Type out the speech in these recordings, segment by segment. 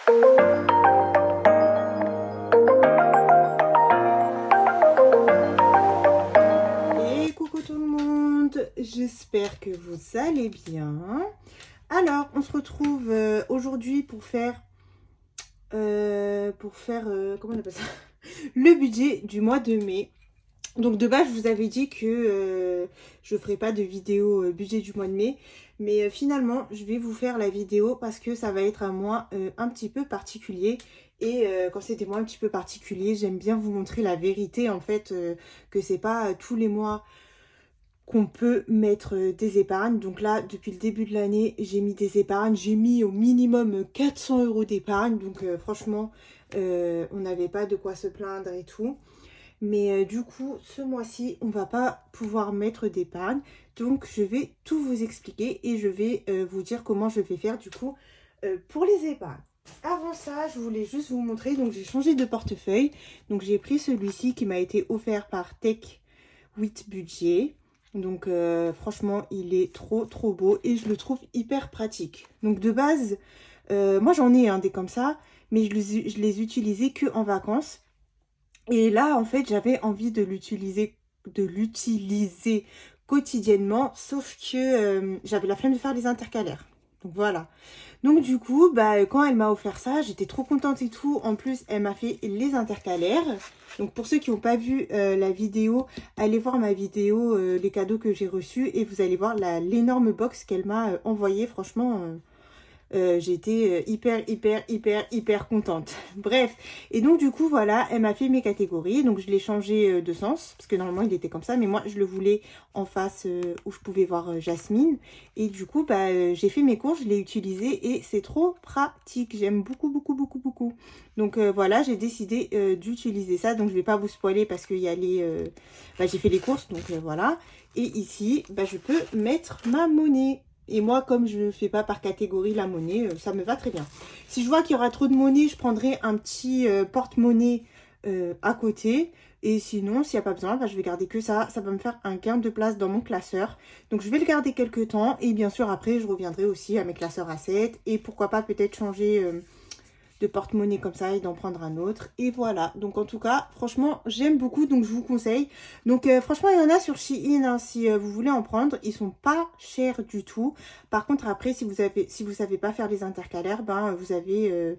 Et coucou tout le monde, j'espère que vous allez bien. Alors, on se retrouve aujourd'hui pour faire, comment on appelle ça, le budget du mois de mai. Donc de base, je vous avais dit que je ne ferai pas de vidéo budget du mois de mai. Mais finalement, je vais vous faire la vidéo parce que ça va être un mois un petit peu particulier. Et quand c'est des mois un petit peu particuliers, j'aime bien vous montrer la vérité en fait, que c'est pas tous les mois qu'on peut mettre des épargnes. Donc là, depuis le début de l'année, j'ai mis des épargnes. J'ai mis au minimum 400 € d'épargne. Donc franchement, on n'avait pas de quoi se plaindre et tout. Mais du coup, ce mois-ci, on va pas pouvoir mettre d'épargne. Donc, je vais tout vous expliquer et je vais vous dire comment je vais faire du coup pour les épargnes. Avant ça, je voulais juste vous montrer. Donc, j'ai changé de portefeuille. Donc, j'ai pris celui-ci qui m'a été offert par Tech 8 Budget. Donc, franchement, il est trop beau et je le trouve hyper pratique. Donc, de base, moi, j'en ai un des comme ça, mais je les utilisais que en vacances. Et là, en fait, j'avais envie de l'utiliser quotidiennement, sauf que j'avais la flemme de faire les intercalaires. Donc voilà. Donc du coup, quand elle m'a offert ça, j'étais trop contente et tout. En plus, elle m'a fait les intercalaires. Donc pour ceux qui n'ont pas vu la vidéo, allez voir ma vidéo, les cadeaux que j'ai reçus. Et vous allez voir l'énorme box qu'elle m'a envoyée. Franchement... j'étais hyper contente. Bref, et donc du coup voilà, elle m'a fait mes catégories. Donc je l'ai changé de sens, parce que normalement il était comme ça, mais moi je le voulais en face où je pouvais voir Jasmine. Et du coup j'ai fait mes courses, je l'ai utilisé et c'est trop pratique. J'aime beaucoup. Donc voilà, j'ai décidé d'utiliser ça. Donc je vais pas vous spoiler parce qu'il y a les... j'ai fait les courses, donc voilà. Et ici, je peux mettre ma monnaie. Et moi, comme je ne fais pas par catégorie la monnaie, ça me va très bien. Si je vois qu'il y aura trop de monnaie, je prendrai un petit porte-monnaie à côté. Et sinon, s'il n'y a pas besoin, je vais garder que ça. Ça va me faire un gain de place dans mon classeur. Donc, je vais le garder quelques temps. Et bien sûr, après, je reviendrai aussi à mes classeurs à 7. Et pourquoi pas peut-être changer... de porte-monnaie comme ça et d'en prendre un autre. Et voilà. Donc en tout cas, franchement, j'aime beaucoup. Donc je vous conseille. Donc franchement, il y en a sur Shein. Hein, si vous voulez en prendre, ils sont pas chers du tout. Par contre, après, si vous savez pas faire les intercalaires, vous avez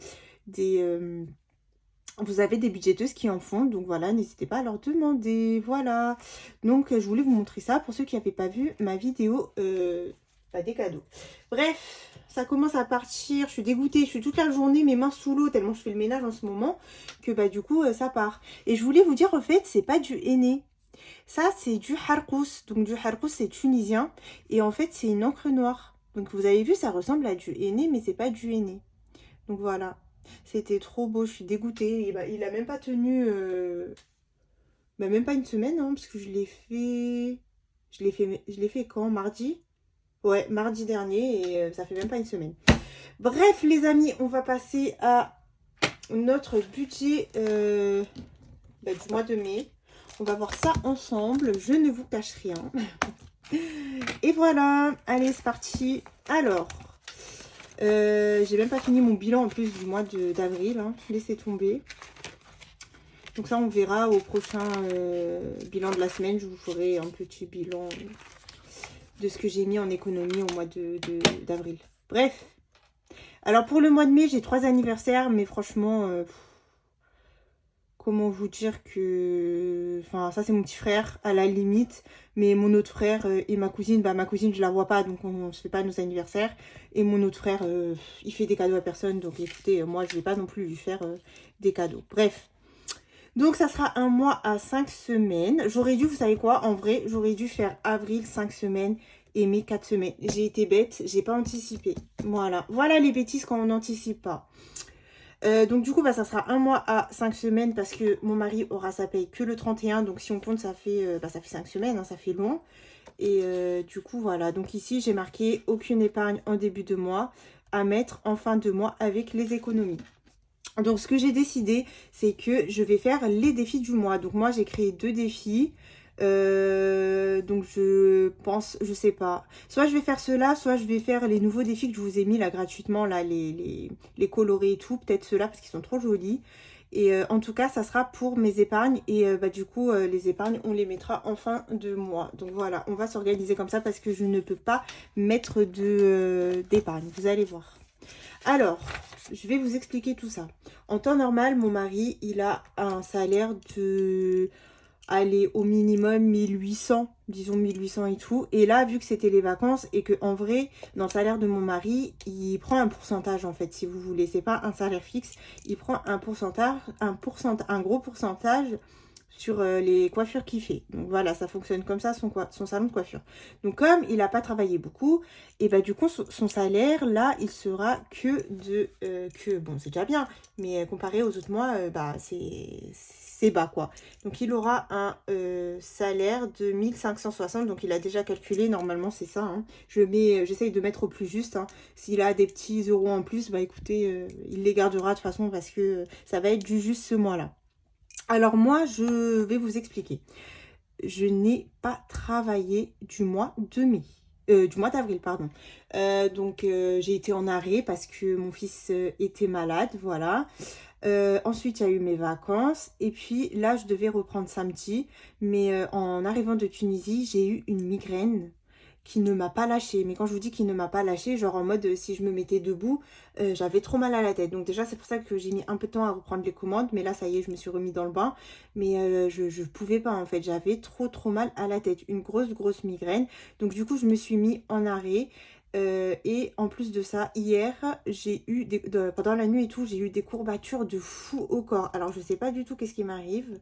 vous avez des budgéteuses qui en font. Donc voilà, n'hésitez pas à leur demander. Voilà. Donc je voulais vous montrer ça pour ceux qui n'avaient pas vu ma vidéo des cadeaux. Bref, ça commence à partir. Je suis dégoûtée. Je suis toute la journée mes mains sous l'eau tellement je fais le ménage en ce moment que du coup ça part. Et je voulais vous dire en fait, c'est pas du henné. Ça c'est du harkous. Donc du harkous c'est tunisien et en fait c'est une encre noire. Donc vous avez vu, ça ressemble à du henné mais c'est pas du henné. Donc voilà. C'était trop beau, je suis dégoûtée. Et il a même pas tenu même pas une semaine hein, parce que je l'ai fait quand? Mardi? Ouais, mardi dernier et ça fait même pas une semaine. Bref, les amis, on va passer à notre budget du mois de mai. On va voir ça ensemble. Je ne vous cache rien. Et voilà. Allez, c'est parti. Alors, j'ai même pas fini mon bilan en plus du mois d'avril. Hein. Laissez tomber. Donc ça, on verra au prochain bilan de la semaine. Je vous ferai un petit bilan de ce que j'ai mis en économie au mois d'avril. Bref. Alors pour le mois de mai, j'ai 3 anniversaires, mais franchement, comment vous dire que... Enfin, ça c'est mon petit frère, à la limite. Mais mon autre frère et ma cousine, ma cousine je la vois pas, donc on se fait pas nos anniversaires. Et mon autre frère, il fait des cadeaux à personne, donc écoutez, moi je vais pas non plus lui faire des cadeaux. Bref. Donc ça sera un mois à 5 semaines. J'aurais dû, vous savez quoi, en vrai, j'aurais dû faire avril 5 semaines et mai 4 semaines. J'ai été bête, j'ai pas anticipé. Voilà, voilà les bêtises quand on n'anticipe pas. Donc du coup, ça sera un mois à 5 semaines parce que mon mari aura sa paye que le 31. Donc si on compte, ça fait 5 semaines, hein, ça fait long. Et du coup, voilà. Donc ici, j'ai marqué aucune épargne en début de mois à mettre en fin de mois avec les économies. Donc ce que j'ai décidé, c'est que je vais faire les défis du mois. Donc moi j'ai créé 2 défis. Donc je pense, je sais pas. Soit je vais faire cela, soit je vais faire les nouveaux défis que je vous ai mis là gratuitement, là, les colorés et tout. Peut-être ceux-là parce qu'ils sont trop jolis. Et en tout cas, ça sera pour mes épargnes. Et du coup, les épargnes, on les mettra en fin de mois. Donc voilà, on va s'organiser comme ça parce que je ne peux pas mettre d'épargne. Vous allez voir. Alors, je vais vous expliquer tout ça. En temps normal, mon mari, il a un salaire de... aller au minimum 1800, disons 1800 et tout. Et là, vu que c'était les vacances et que en vrai, dans le salaire de mon mari, il prend un pourcentage en fait, si vous voulez. C'est pas un salaire fixe, il prend un pourcentage, un gros pourcentage sur les coiffures qu'il fait. Donc voilà, ça fonctionne comme ça, son salon de coiffure. Donc comme il n'a pas travaillé beaucoup, et bah du coup, son salaire, là, il sera que de... bon, c'est déjà bien, mais comparé aux autres mois, bah c'est bas, quoi. Donc il aura un salaire de 1560, donc il a déjà calculé, normalement c'est ça. Hein. J'essaye de mettre au plus juste. Hein. S'il a des petits euros en plus, bah écoutez, il les gardera de toute façon parce que ça va être du juste ce mois-là. Alors moi, je vais vous expliquer. Je n'ai pas travaillé du mois de mai. Du mois d'avril, pardon. Donc j'ai été en arrêt parce que mon fils était malade, voilà. Ensuite, il y a eu mes vacances. Et puis là, je devais reprendre samedi. Mais en arrivant de Tunisie, j'ai eu une migraine qui ne m'a pas lâché. Mais quand je vous dis qu'il ne m'a pas lâché, genre en mode si je me mettais debout, j'avais trop mal à la tête. Donc déjà, c'est pour ça que j'ai mis un peu de temps à reprendre les commandes. Mais là, ça y est, je me suis remis dans le bain. Mais je pouvais pas en fait. J'avais trop mal à la tête. Une grosse migraine. Donc du coup, je me suis mis en arrêt. Et en plus de ça, hier, j'ai eu pendant la nuit et tout, j'ai eu des courbatures de fou au corps. Alors, je sais pas du tout qu'est-ce qui m'arrive.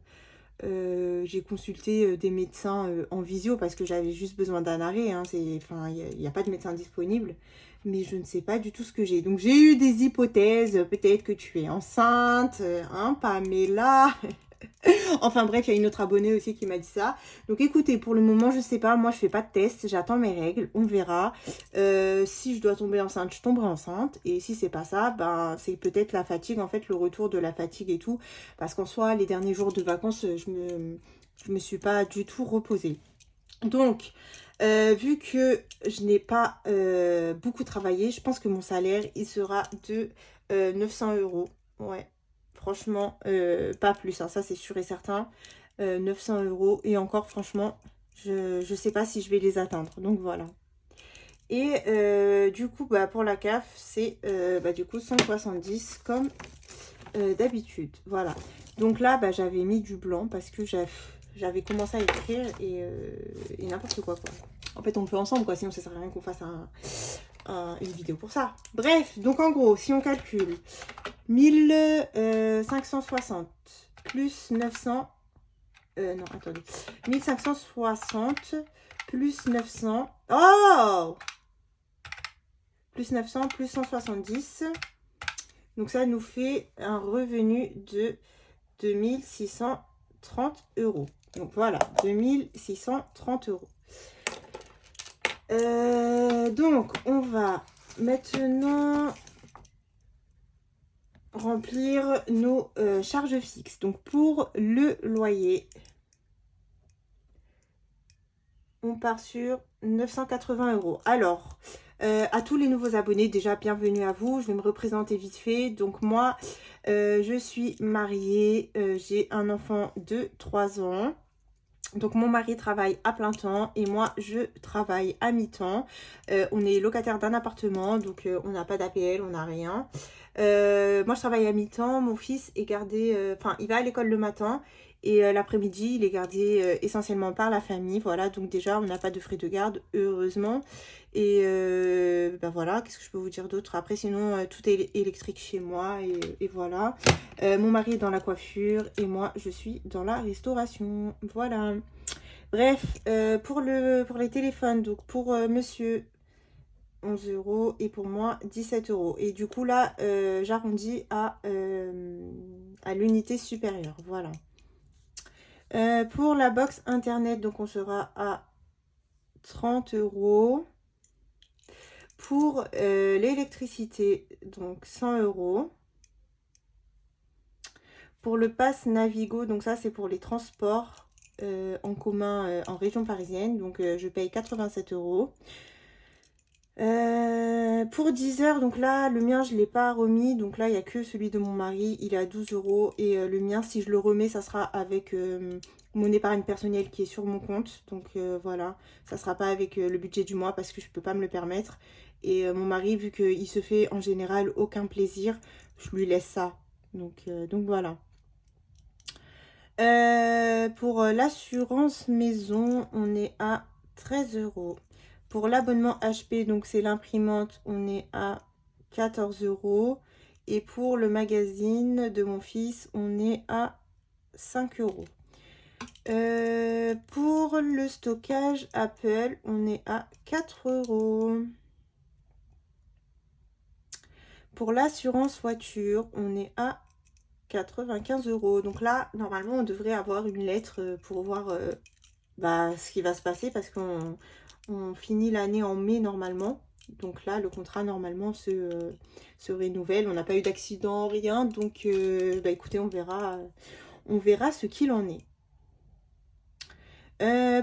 J'ai consulté des médecins en visio parce que j'avais juste besoin d'un arrêt. Hein, enfin, il n'y a pas de médecin disponible. Mais je ne sais pas du tout ce que j'ai. Donc, j'ai eu des hypothèses. Peut-être que tu es enceinte, hein, Pamela. Enfin bref, il y a une autre abonnée aussi qui m'a dit ça. Donc écoutez, pour le moment, je sais pas. Moi, je fais pas de test. J'attends mes règles. On verra. Si je dois tomber enceinte, je tomberai enceinte. Et si c'est pas ça, ben c'est peut-être la fatigue. En fait, le retour de la fatigue et tout. Parce qu'en soi, les derniers jours de vacances, je me suis pas du tout reposée. Donc, vu que je n'ai pas beaucoup travaillé, je pense que mon salaire, il sera de 900 €. Ouais. Franchement, pas plus, hein, ça c'est sûr et certain. 900 € et encore franchement, je sais pas si je vais les atteindre. Donc voilà. Et du coup, bah, pour la CAF, c'est du coup 170 comme d'habitude. Voilà. Donc là, bah, j'avais mis du blanc parce que j'avais commencé à écrire et n'importe quoi. En fait, on le fait ensemble, quoi. Sinon, ça sert à rien qu'on fasse une vidéo pour ça. Bref, donc en gros, si on calcule 1560 plus 900... non, attendez. 1560 plus 900... Oh! Plus 900 plus 170. Donc ça nous fait un revenu de 2630 €. Donc voilà, 2630 €. Donc on va maintenant remplir nos charges fixes. Donc pour le loyer, on part sur 980 €. Alors, à tous les nouveaux abonnés, déjà bienvenue à vous. Je vais me représenter vite fait. Donc moi, je suis mariée, j'ai un enfant de 3 ans. Donc mon mari travaille à plein temps et moi je travaille à mi-temps. On est locataire d'un appartement, donc on n'a pas d'APL, on n'a rien. Moi je travaille à mi-temps, mon fils est gardé, il va à l'école le matin et l'après-midi il est gardé essentiellement par la famille. Voilà, donc déjà on n'a pas de frais de garde, heureusement. Et voilà, qu'est-ce que je peux vous dire d'autre? Après sinon tout est électrique chez moi et voilà. Mon mari est dans la coiffure et moi je suis dans la restauration. Voilà. Bref, pour les téléphones, donc pour monsieur 11 € et pour moi 17 €. Et du coup là j'arrondis à l'unité supérieure. Voilà. Pour la box internet, donc on sera à 30 €. Pour l'électricité, donc 100 €. Pour le pass Navigo, donc ça c'est pour les transports, en commun en région parisienne. Donc je paye 87 €. Pour 10 heures, donc là le mien je l'ai pas remis, donc là il n'y a que celui de mon mari, il est à 12 € et le mien si je le remets ça sera avec mon épargne personnelle qui est sur mon compte, donc voilà, ça sera pas avec le budget du mois parce que je peux pas me le permettre. Et mon mari, vu qu'il se fait en général aucun plaisir, je lui laisse ça, donc voilà. Pour l'assurance maison, on est à 13 €. Pour l'abonnement HP, donc c'est l'imprimante, on est à 14 €. Et pour le magazine de mon fils, on est à 5 €. Pour le stockage Apple, on est à 4 €. Pour l'assurance voiture, on est à 95 €. Donc là, normalement, on devrait avoir une lettre pour voir ce qui va se passer parce qu'on finit l'année en mai normalement. Donc là, le contrat normalement se renouvelle. On n'a pas eu d'accident, rien. Donc, écoutez, on verra ce qu'il en est.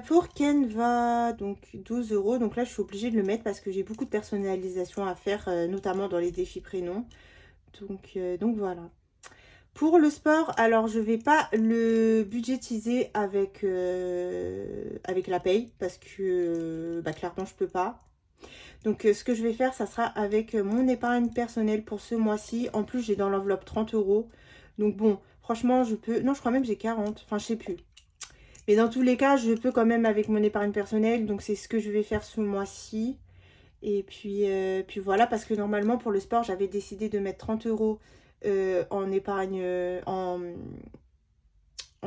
Pour Canva, donc 12 €. Donc là, je suis obligée de le mettre parce que j'ai beaucoup de personnalisation à faire, notamment dans les défis prénoms. Donc voilà. Pour le sport, alors je vais pas le budgétiser avec la paye parce que clairement je peux pas. Donc ce que je vais faire, ça sera avec mon épargne personnelle pour ce mois-ci. En plus, j'ai dans l'enveloppe 30 €. Donc bon, franchement, je peux... Non, je crois même que j'ai 40. Enfin, je sais plus. Mais dans tous les cas, je peux quand même avec mon épargne personnelle. Donc c'est ce que je vais faire ce mois-ci. Et puis voilà, parce que normalement pour le sport, j'avais décidé de mettre 30 € en épargne, en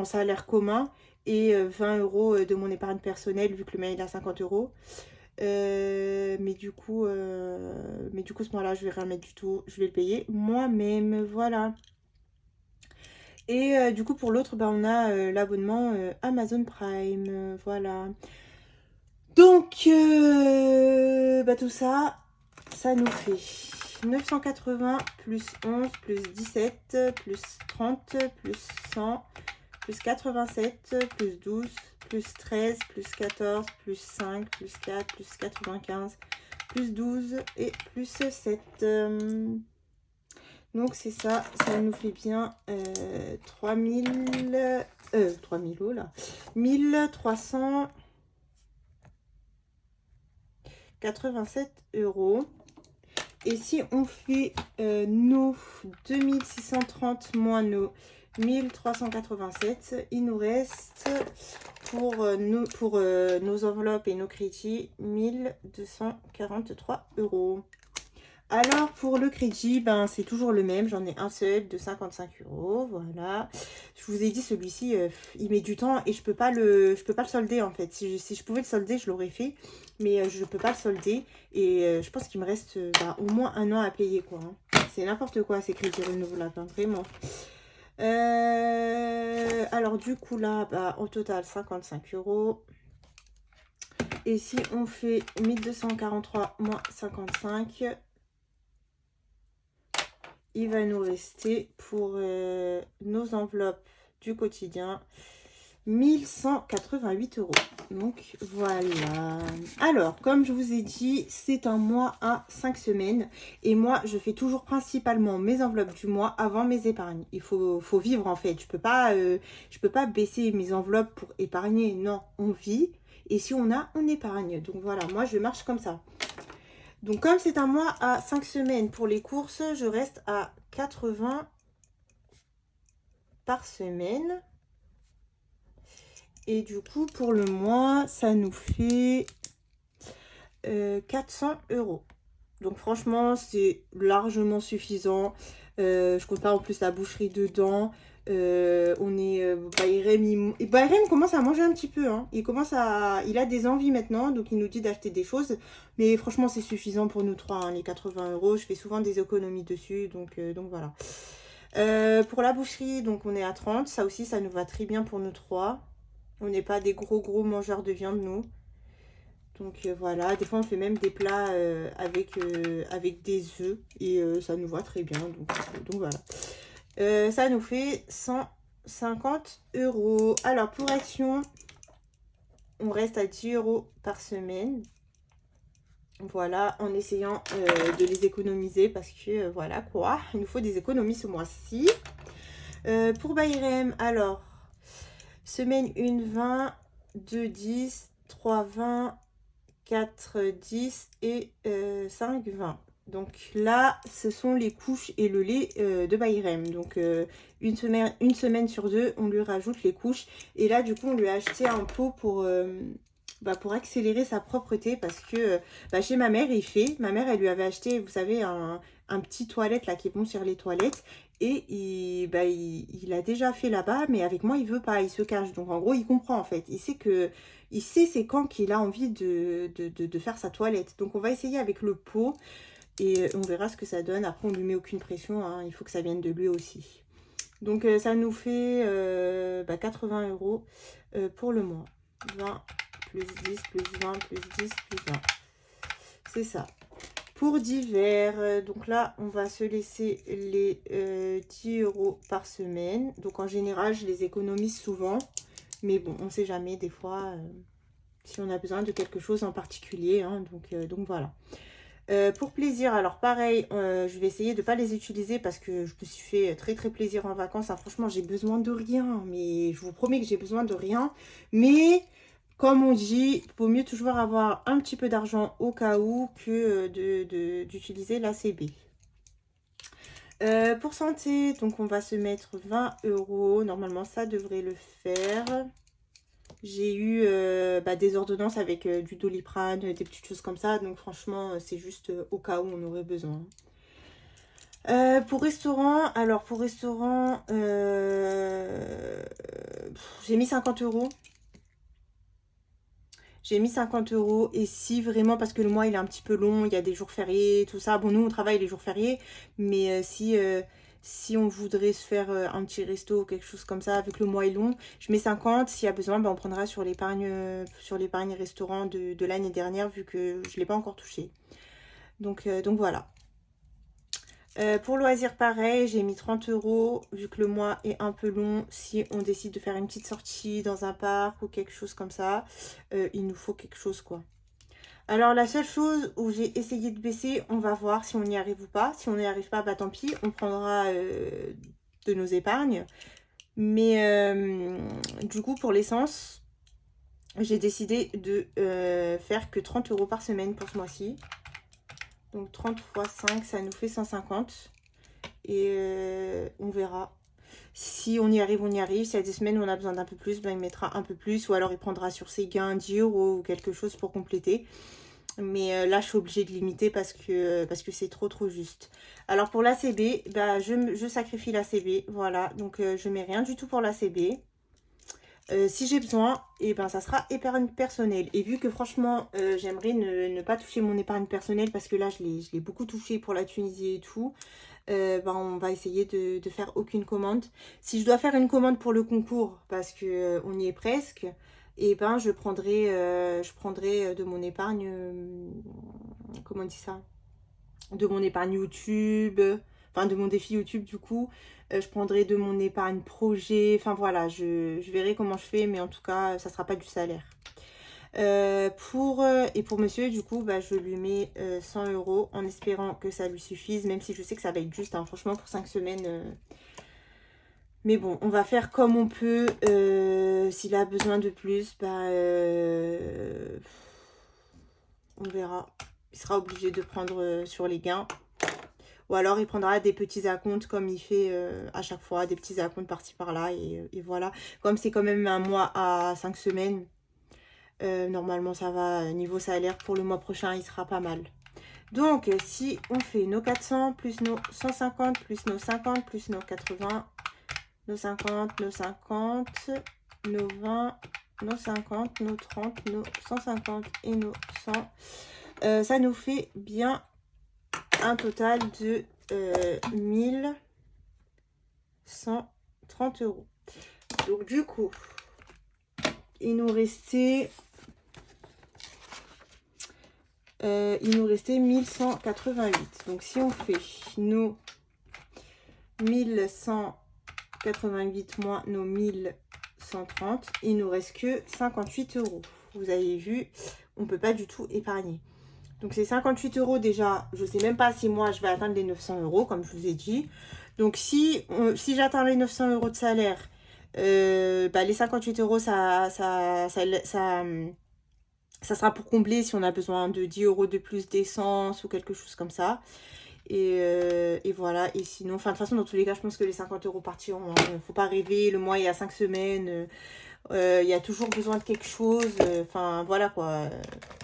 salaire commun et 20 € de mon épargne personnelle vu que le mien il est à 50 €. Mais du coup, ce mois-là, je vais rien mettre du tout. Je vais le payer moi-même, voilà. Et du coup, pour l'autre, on a l'abonnement Amazon Prime, voilà. Donc, tout ça, ça nous fait 980 plus 11 plus 17 plus 30 plus 100 plus 87 plus 12 plus 13 plus 14 plus 5 plus 4 plus 95 plus 12 et plus 7. Donc c'est ça, ça nous fait bien 3000 oh là, 1387 €. Et si on fait nos 2630 moins nos 1387, il nous reste pour nos enveloppes et nos crédits 1243 €. Alors pour le crédit, c'est toujours le même, j'en ai un seul de 55 €, voilà. Je vous ai dit celui-ci, il met du temps et je peux pas le solder en fait. Si je pouvais le solder, je l'aurais fait, mais je peux pas le solder et je pense qu'il me reste au moins un an à payer quoi. Hein. C'est n'importe quoi ces crédits renouvelables, hein, vraiment. Alors du coup là, en total 55 €. Et si on fait 1243 moins 55, il va nous rester pour nos enveloppes du quotidien 1188 €. Donc voilà. Alors, comme je vous ai dit, c'est un mois à 5 semaines. Et moi, je fais toujours principalement mes enveloppes du mois avant mes épargnes. Il faut vivre en fait. Je peux pas baisser mes enveloppes pour épargner. Non, on vit. Et si on a, on épargne. Donc voilà, moi je marche comme ça. Donc comme c'est un mois à 5 semaines pour les courses, je reste à 80 par semaine. Et du coup, pour le mois, ça nous fait 400 €. Donc franchement, c'est largement suffisant. Je compte pas en plus la boucherie dedans. On est Bayrem commence à manger un petit peu, hein. Il a des envies maintenant, donc il nous dit d'acheter des choses, mais franchement c'est suffisant pour nous trois, hein, les 80 €. Je fais souvent des économies dessus, donc voilà. Pour la boucherie, donc on est à 30, ça aussi ça nous va très bien pour nous trois. On n'est pas des gros mangeurs de viande nous. Donc voilà, des fois on fait même des plats avec des œufs et ça nous va très bien, donc voilà. Ça nous fait 50 €. Alors, pour Action, on reste à 10 € par semaine. Voilà, en essayant de les économiser parce que voilà quoi, il nous faut des économies ce mois-ci. Pour Bayrem, alors, semaine 1, 20, 2, 10, 3, 20, 4, 10 et 5, 20. Donc là, ce sont les couches et le lait de Bayrem. Donc une semaine sur 2, on lui rajoute les couches. Et là, du coup, on lui a acheté un pot pour accélérer sa propreté parce que chez ma mère, ma mère, elle lui avait acheté, vous savez, un petit toilette là qui est bon sur les toilettes. Et il a déjà fait là-bas, mais avec moi, il veut pas, il se cache. Donc en gros, il comprend en fait. Il sait c'est quand qu'il a envie de faire sa toilette. Donc on va essayer avec le pot et on verra ce que ça donne. Après, on lui met aucune pression, hein. Il faut que ça vienne de lui aussi. Donc ça nous fait 80 € pour le mois. 20 plus 10 plus 20 plus 10 plus 20. C'est ça. Pour d'hiver, donc là, on va se laisser les 10 € par semaine. Donc en général, je les économise souvent. Mais bon, on ne sait jamais, des fois, si on a besoin de quelque chose en particulier. Hein, donc voilà. Pour plaisir, alors pareil, je vais essayer de ne pas les utiliser parce que je me suis fait très très plaisir en vacances. Hein, franchement, j'ai besoin de rien. Mais je vous promets que j'ai besoin de rien. Mais comme on dit, il vaut mieux toujours avoir un petit peu d'argent au cas où que d'utiliser la CB. Pour santé, donc on va se mettre 20 €. Normalement, ça devrait le faire. J'ai eu des ordonnances avec du Doliprane, des petites choses comme ça. Donc franchement, c'est juste au cas où on aurait besoin. Pour restaurant, alors pour restaurant, j'ai mis 50 €. J'ai mis 50 € et si vraiment, parce que le mois il est un petit peu long, il y a des jours fériés, tout ça. Bon, nous on travaille les jours fériés, mais si on voudrait se faire un petit resto ou quelque chose comme ça, avec le mois est long, je mets 50. S'il y a besoin, on prendra sur l'épargne restaurant de l'année dernière, vu que je ne l'ai pas encore touché. Donc voilà. Pour loisirs, pareil, j'ai mis 30 €, vu que le mois est un peu long. Si on décide de faire une petite sortie dans un parc ou quelque chose comme ça, il nous faut quelque chose, quoi. Alors, la seule chose où j'ai essayé de baisser, on va voir si on y arrive ou pas. Si on n'y arrive pas, tant pis, on prendra de nos épargnes. Mais du coup, pour l'essence, j'ai décidé de faire que 30 € par semaine pour ce mois-ci. Donc 30 fois 5, ça nous fait 150. Et on verra. Si on y arrive, on y arrive. S'il y a des semaines où on a besoin d'un peu plus, il mettra un peu plus. Ou alors il prendra sur ses gains 10 € ou quelque chose pour compléter. Mais là, je suis obligée de limiter parce que c'est trop juste. Alors pour la CB, je sacrifie la CB. Voilà, donc je mets rien du tout pour la CB. Si j'ai besoin, ça sera épargne personnelle. Et vu que franchement, j'aimerais ne pas toucher mon épargne personnelle parce que là, je l'ai beaucoup touché pour la Tunisie et tout. On va essayer de faire aucune commande. Si je dois faire une commande pour le concours, parce que on y est presque, je prendrai de mon épargne, comment on dit ça? De mon épargne YouTube, enfin de mon défi YouTube du coup. Je prendrai de mon épargne projet, enfin voilà, je verrai comment je fais, mais en tout cas, ça sera pas du salaire. Pour monsieur, du coup, je lui mets 100 € en espérant que ça lui suffise, même si je sais que ça va être juste, hein, franchement, pour 5 semaines. Mais bon, on va faire comme on peut. S'il a besoin de plus, on verra. Il sera obligé de prendre sur les gains. Ou alors il prendra des petits acomptes comme il fait à chaque fois, des petits acomptes par-ci par-là. Et voilà. Comme c'est quand même un mois à 5 semaines, normalement ça va. Niveau salaire pour le mois prochain, il sera pas mal. Donc si on fait nos 400 plus nos 150 plus nos 50 plus nos 80, nos 50, nos 50, nos 20, nos 50, nos 30, nos 150 et nos 100. Ça nous fait bien un total de 1130 €. Donc du coup, il nous restait 1188. Donc si on fait nos 1188 88 moins nos 1130. Il nous reste que 58 euros. Vous avez vu, on ne peut pas du tout épargner. Donc c'est 58 euros déjà. Je ne sais même pas si moi je vais atteindre les 900 euros comme je vous ai dit. Donc si j'atteins les 900 euros de salaire, les 58 euros ça sera pour combler si on a besoin de 10 euros de plus d'essence ou quelque chose comme ça. Et voilà. Et sinon, enfin de toute façon dans tous les cas je pense que les 50 euros partiront. Il ne faut pas rêver, le mois il y a 5 semaines. Il y a toujours besoin de quelque chose. Enfin voilà quoi.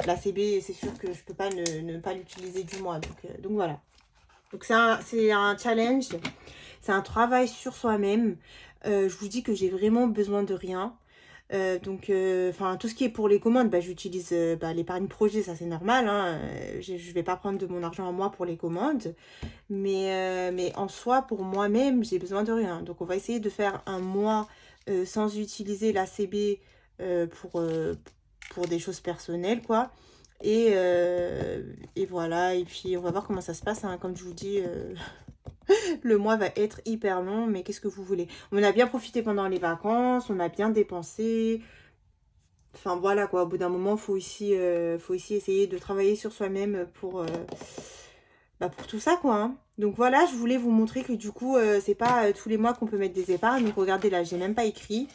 La CB c'est sûr que je peux pas ne pas l'utiliser du mois. Donc voilà. Donc c'est un challenge. C'est un travail sur soi-même. Je vous dis que j'ai vraiment besoin de rien. Tout ce qui est pour les commandes, j'utilise l'épargne projet, ça c'est normal. Hein. Je vais pas prendre de mon argent à moi pour les commandes. Mais en soi, pour moi-même, j'ai besoin de rien. Donc on va essayer de faire un mois sans utiliser la CB pour des choses personnelles, quoi. Et voilà. Et puis on va voir comment ça se passe. Hein. Comme je vous dis... Le mois va être hyper long, mais qu'est-ce que vous voulez? On a bien profité pendant les vacances, on a bien dépensé. Enfin voilà quoi, au bout d'un moment, faut aussi essayer de travailler sur soi-même pour tout ça quoi. Hein. Donc voilà, je voulais vous montrer que du coup, c'est pas tous les mois qu'on peut mettre des épargnes. Donc regardez là, j'ai même pas écrit.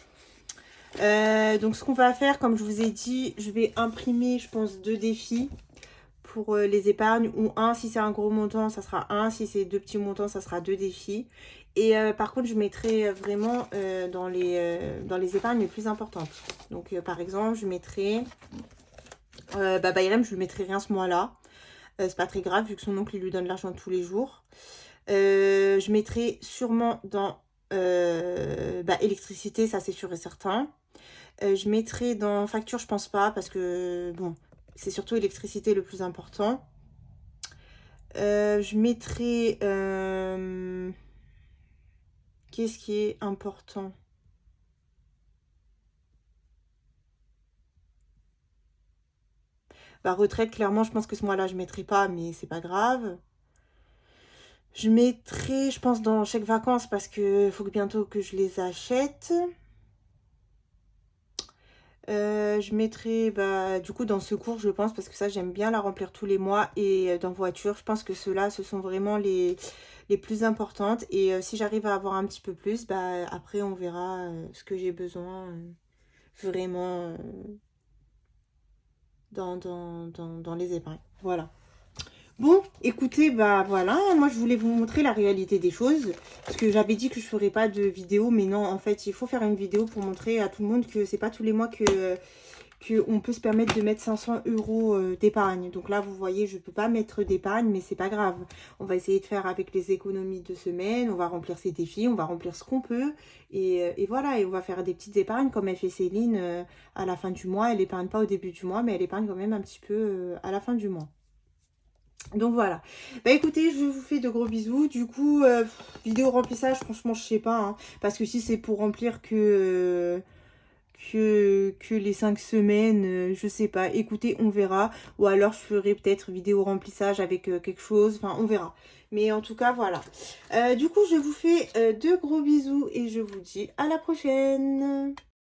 Donc ce qu'on va faire, comme je vous ai dit, je vais imprimer, je pense, 2 défis. Pour les épargnes, ou un si c'est un gros montant ça sera un, si c'est 2 petits montants ça sera 2 défis. Et par contre je mettrai vraiment dans les épargnes les plus importantes. Donc par exemple je mettrai Bayram, je lui mettrai rien ce mois là, c'est pas très grave vu que son oncle il lui donne l'argent tous les jours. Je mettrai sûrement dans électricité, ça c'est sûr et certain. Je mettrai dans facture, je pense pas, parce que bon, c'est surtout électricité le plus important. Je mettrai... Qu'est-ce qui est important? Retraite, clairement, je pense que ce mois-là, je ne mettrai pas, mais c'est pas grave. Je mettrai, je pense, dans chèque vacances, parce que faut que bientôt que je les achète. Je mettrai du coup dans secours je pense, parce que ça j'aime bien la remplir tous les mois, et dans voiture je pense que ceux-là ce sont vraiment les plus importantes. Et si j'arrive à avoir un petit peu plus, après on verra ce que j'ai besoin vraiment dans les épargnes. Voilà. Bon, écoutez, voilà, moi je voulais vous montrer la réalité des choses, parce que j'avais dit que je ferais pas de vidéo, mais non, en fait, il faut faire une vidéo pour montrer à tout le monde que c'est pas tous les mois que on peut se permettre de mettre 500 euros d'épargne. Donc là, vous voyez, je peux pas mettre d'épargne, mais c'est pas grave. On va essayer de faire avec les économies de semaine, on va remplir ses défis, on va remplir ce qu'on peut, et voilà, et on va faire des petites épargnes, comme elle fait Céline à la fin du mois. Elle épargne pas au début du mois, mais elle épargne quand même un petit peu à la fin du mois. Donc voilà. Écoutez, je vous fais de gros bisous. Du coup, vidéo remplissage, franchement, je sais pas. Hein, parce que si c'est pour remplir que les 5 semaines, je sais pas. Écoutez, on verra. Ou alors, je ferai peut-être vidéo remplissage avec quelque chose. Enfin, on verra. Mais en tout cas, voilà. Du coup, je vous fais de gros bisous et je vous dis à la prochaine.